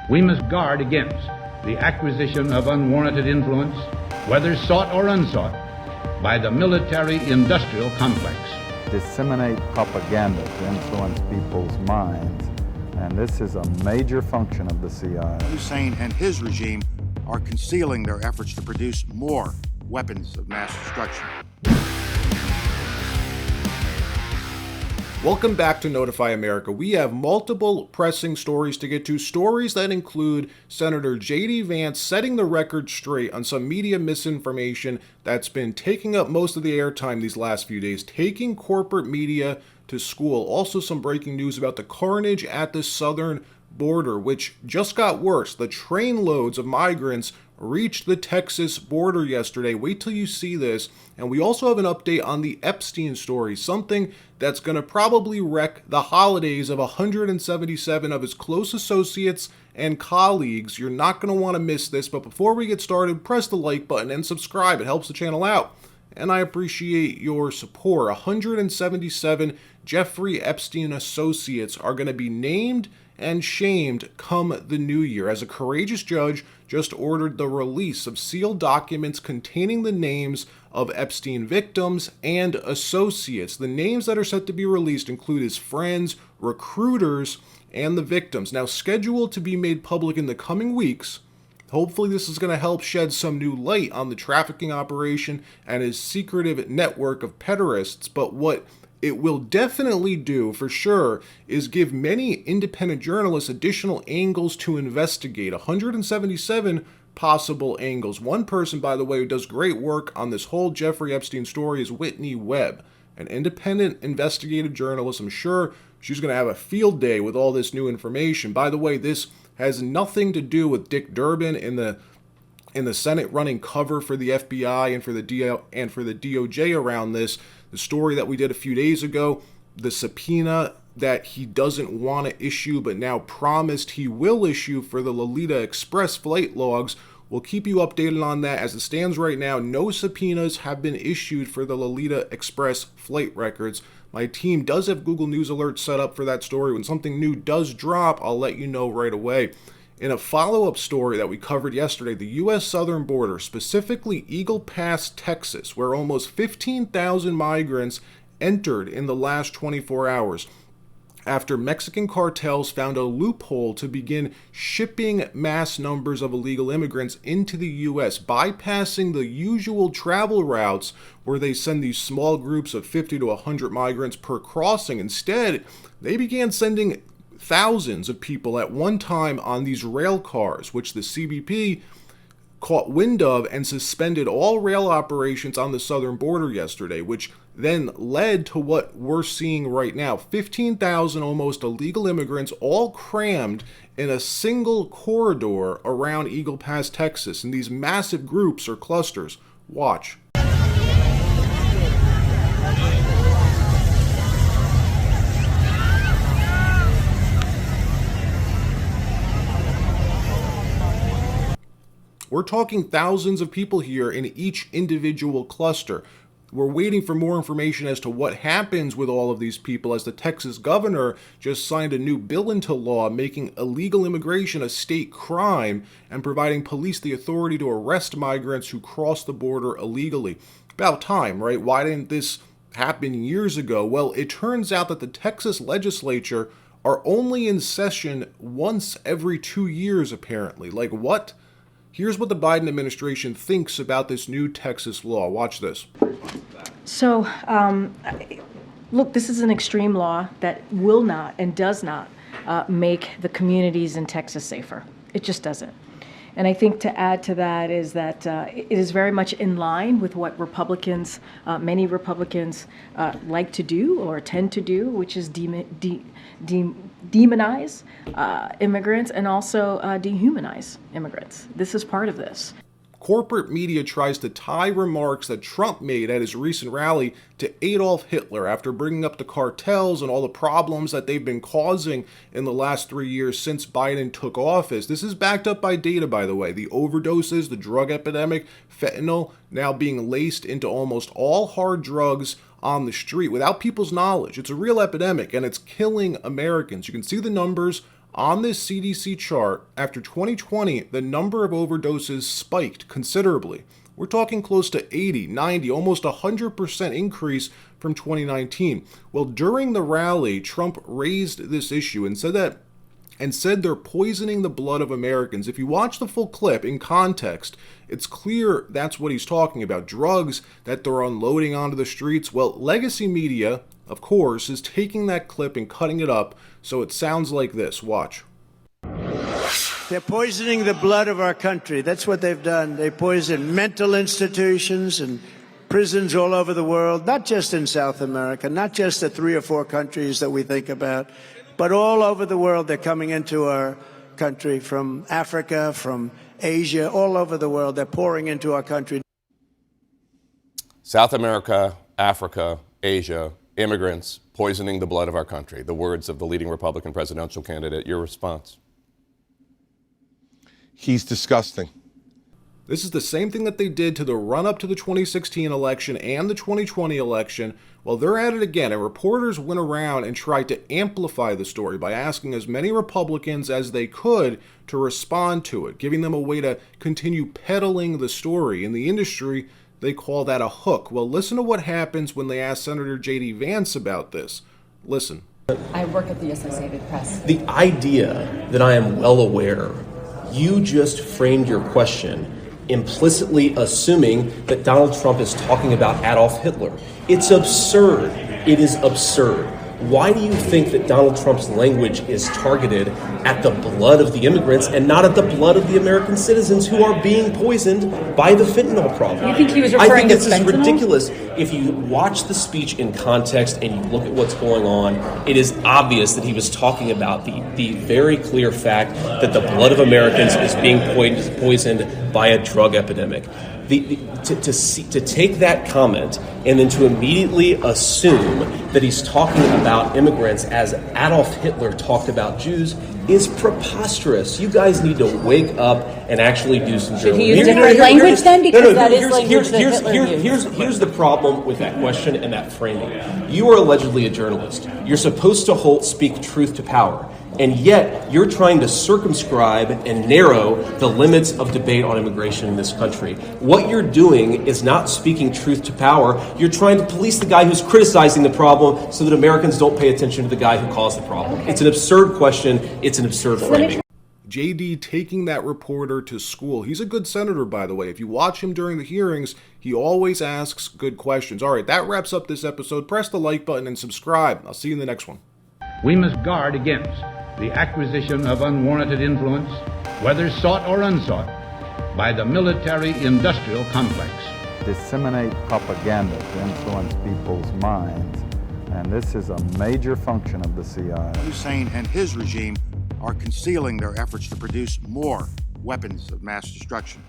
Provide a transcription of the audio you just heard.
We must guard against the acquisition of unwarranted influence, whether sought or unsought, by the military-industrial complex. Disseminate propaganda to influence people's minds, and this is a major function of the CIA. Hussein and his regime are concealing their efforts to produce more weapons of mass destruction. Welcome back to Notify America. We have multiple pressing stories to get to, stories that include Senator JD Vance setting the record straight on some media misinformation that's been taking up most of the airtime these last few days, taking corporate media to school. Also some breaking news about the carnage at the southern border, which just got worse. The trainloads of migrants reached the Texas border yesterday. Wait till you see this. And we also have an update on the Epstein story, something that's going to probably wreck the holidays of 177 of his close associates and colleagues. You're not going to want to miss this. But before we get started, press the like button and subscribe. It helps the channel out. And I appreciate your support. 177 Jeffrey Epstein associates are going to be named and shamed come the new year, as a courageous judge just ordered the release of sealed documents containing the names of Epstein victims and associates. The names that are set to be released include his friends, recruiters, and the victims. Now, scheduled to be made public in the coming weeks. Hopefully this is going to help shed some new light on the trafficking operation and his secretive network of pederasts. But what it will definitely do, for sure, is give many independent journalists additional angles to investigate. 177 possible angles. One person, by the way, who does great work on this whole Jeffrey Epstein story is Whitney Web, an independent investigative journalist. I'm sure she's going to have a field day with all this new information. By the way, this has nothing to do with Dick Durbin in the Senate running cover for the FBI and for the DOJ around this. The story that we did a few days ago, the subpoena that he doesn't want to issue but now promised he will issue for the Lolita Express flight logs. We'll keep you updated on that. As it stands right now, no subpoenas have been issued for the Lolita Express flight records. My team does have Google News alerts set up for that story. When something new does drop, I'll let you know right away. In a follow-up story that we covered yesterday, the U.S. southern border, specifically Eagle Pass, Texas, where almost 15,000 migrants entered in the last 24 hours after Mexican cartels found a loophole to begin shipping mass numbers of illegal immigrants into the U.S., bypassing the usual travel routes where they send these small groups of 50 to 100 migrants per crossing. Instead, they began sending thousands of people at one time on these rail cars, which the CBP caught wind of and suspended all rail operations on the southern border yesterday, which then led to what we're seeing right now. 15,000 almost illegal immigrants all crammed in a single corridor around Eagle Pass, Texas, in these massive groups or clusters. Watch. We're talking thousands of people here in each individual cluster. We're waiting for more information as to what happens with all of these people, as the Texas governor just signed a new bill into law making illegal immigration a state crime and providing police the authority to arrest migrants who cross the border illegally. About time, right? Why didn't this happen years ago? Well, it turns out that the Texas legislature are only in session once every 2 years, apparently. Like, what? Here's what the Biden administration thinks about this new Texas law. Watch this. So, look, this is an extreme law that will not and does not make the communities in Texas safer. It just doesn't. And I think to add to that is that it is very much in line with what Republicans, many Republicans like to do or tend to do, which is demonize immigrants and also dehumanize immigrants. This is part of this. Corporate media tries to tie remarks that Trump made at his recent rally to Adolf Hitler after bringing up the cartels and all the problems that they've been causing in the last 3 years since Biden took office. This is backed up by data, by the way. The overdoses, the drug epidemic, fentanyl now being laced into almost all hard drugs on the street without people's knowledge. It's a real epidemic and it's killing Americans. You can see the numbers On this CDC chart, after 2020, the number of overdoses spiked considerably. We're talking close to 80, 90, almost 100% increase from 2019. Well, during the rally, Trump raised this issue and said they're poisoning the blood of Americans. If you watch the full clip in context, it's clear that's what he's talking about. Drugs that they're unloading onto the streets. Well, legacy media, of course, is taking that clip and cutting it up so it sounds like this. Watch. They're poisoning the blood of our country. That's what they've done. They poison mental institutions and prisons all over the world, not just in South America, not just the 3 or 4 countries that we think about, but all over the world. They're coming into our country from Africa, from Asia, all over the world. They're pouring into our country. South America, Africa, Asia, immigrants poisoning the blood of our country. The words of the leading Republican presidential candidate. Your response? He's disgusting. This is the same thing that they did to the run-up to the 2016 election and the 2020 election. Well, they're at it again, and reporters went around and tried to amplify the story by asking as many Republicans as they could to respond to it, giving them a way to continue peddling the story. In the industry, they call that a hook. Well, listen to what happens when they ask Senator JD Vance about this. Listen. I work at the Associated Press. The idea that I am well aware, you just framed your question implicitly assuming that Donald Trump is talking about Adolf Hitler. It's absurd. It is absurd. Why do you think that Donald Trump's language is targeted at the blood of the immigrants and not at the blood of the American citizens who are being poisoned by the fentanyl problem? You think he was referring to fentanyl? I think this is ridiculous. If you watch the speech in context and you look at what's going on, it is obvious that he was talking about the very clear fact that the blood of Americans is being poisoned by a drug epidemic. To take that comment and then to immediately assume that he's talking about immigrants as Adolf Hitler talked about Jews is preposterous. You guys need to wake up and actually do some journalism. Should he use different language then? Because that is language that Hitler used. Here's the problem with that question and that framing. You are allegedly a journalist. You're supposed to speak truth to power. And yet, you're trying to circumscribe and narrow the limits of debate on immigration in this country. What you're doing is not speaking truth to power. You're trying to police the guy who's criticizing the problem so that Americans don't pay attention to the guy who caused the problem. Okay. It's an absurd question. It's an absurd framing. JD taking that reporter to school. He's a good senator, by the way. If you watch him during the hearings, he always asks good questions. All right, that wraps up this episode. Press the like button and subscribe. I'll see you in the next one. We must guard against the acquisition of unwarranted influence, whether sought or unsought, by the military-industrial complex. Disseminate propaganda to influence people's minds, and this is a major function of the CIA. Hussein and his regime are concealing their efforts to produce more weapons of mass destruction.